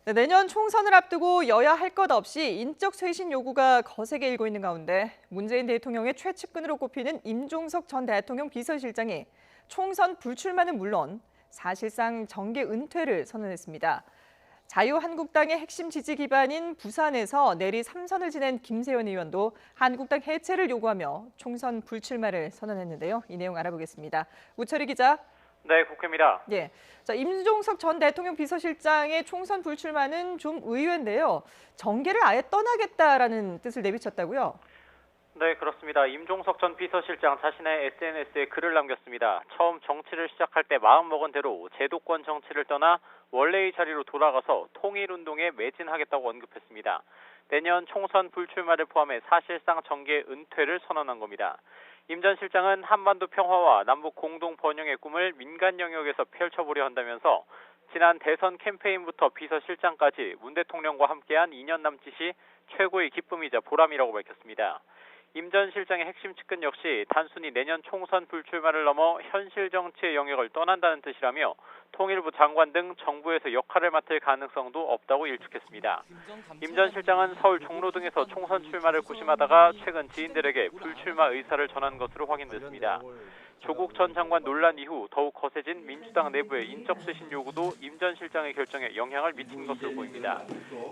네, 내년 총선을 앞두고 여야 할 것 없이 인적 쇄신 요구가 거세게 일고 있는 가운데 문재인 대통령의 최측근으로 꼽히는 임종석 전 대통령 비서실장이 총선 불출마는 물론 사실상 정계 은퇴를 선언했습니다. 자유한국당의 핵심 지지 기반인 부산에서 내리 3선을 지낸 김세현 의원도 한국당 해체를 요구하며 총선 불출마를 선언했는데요. 이 내용 알아보겠습니다. 우철희 기자. 네, 국회입니다. 예. 자, 임종석 전 대통령 비서실장의 총선 불출마는 좀 의외인데요. 정계를 아예 떠나겠다라는 뜻을 내비쳤다고요? 네, 그렇습니다. 임종석 전 비서실장 자신의 SNS에 글을 남겼습니다. 처음 정치를 시작할 때 마음먹은 대로 제도권 정치를 떠나 원래의 자리로 돌아가서 통일운동에 매진하겠다고 언급했습니다. 내년 총선 불출마를 포함해 사실상 정계 은퇴를 선언한 겁니다. 임 전 실장은 한반도 평화와 남북 공동 번영의 꿈을 민간 영역에서 펼쳐보려 한다면서 지난 대선 캠페인부터 비서실장까지 문 대통령과 함께한 2년 남짓이 최고의 기쁨이자 보람이라고 밝혔습니다. 임 전 실장의 핵심 측근 역시 단순히 내년 총선 불출마를 넘어 현실 정치의 영역을 떠난다는 뜻이라며 통일부 장관 등 정부에서 역할을 맡을 가능성도 없다고 일축했습니다. 임 전 실장은 서울 종로 등에서 총선 출마를 고심하다가 최근 지인들에게 불출마 의사를 전한 것으로 확인됐습니다. 조국 전 장관 논란 이후 더욱 거세진 민주당 내부의 인적 쇄신 요구도 임 전 실장의 결정에 영향을 미친 것으로 보입니다.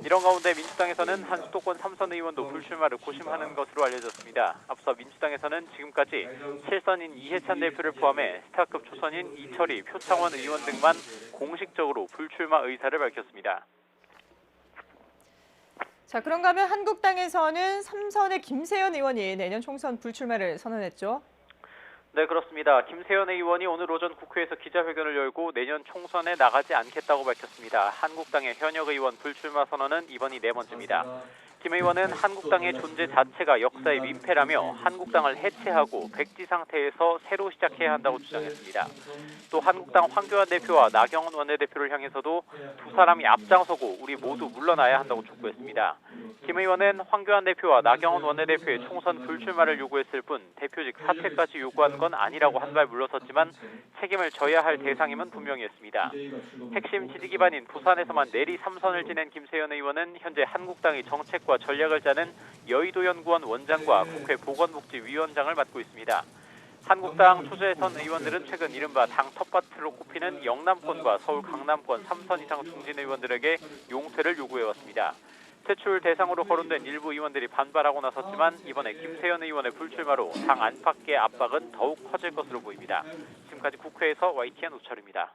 이런 가운데 민주당에서는 한 수도권 3선 의원도 불출마를 고심하는 것으로 알려졌습니다. 앞서 민주당에서는 지금까지 7선인 이해찬 대표를 포함해 스타급 초선인 이철희, 표창원 의원 등만 공식적으로 불출마 의사를 밝혔습니다. 자, 그런가 하면 한국당에서는 3선의 김세현 의원이 내년 총선 불출마를 선언했죠. 네, 그렇습니다. 김세현 의원이 오늘 오전 국회에서 기자회견을 열고 내년 총선에 나가지 않겠다고 밝혔습니다. 한국당의 현역 의원 불출마 선언은 이번이 네 번째입니다. 김 의원은 한국당의 존재 자체가 역사의 민폐라며 한국당을 해체하고 백지 상태에서 새로 시작해야 한다고 주장했습니다. 또 한국당 황교안 대표와 나경원 원내대표를 향해서도 두 사람이 앞장서고 우리 모두 물러나야 한다고 촉구했습니다. 김 의원은 황교안 대표와 나경원 원내대표의 총선 불출마를 요구했을 뿐 대표직 사퇴까지 요구한 건 아니라고 한 발 물러섰지만 책임을 져야 할 대상임은 분명히 했습니다. 핵심 지지 기반인 부산에서만 내리 3선을 지낸 김세현 의원은 현재 한국당의 정책과 전략을 짜는 여의도연구원 원장과 국회 보건복지위원장을 맡고 있습니다. 한국당 초재선 의원들은 최근 이른바 당 텃밭으로 꼽히는 영남권과 서울 강남권 3선 이상 중진 의원들에게 용퇴를 요구해왔습니다. 퇴출 대상으로 거론된 일부 의원들이 반발하고 나섰지만 이번에 김세현 의원의 불출마로 당 안팎의 압박은 더욱 커질 것으로 보입니다. 지금까지 국회에서 YTN 우철입니다.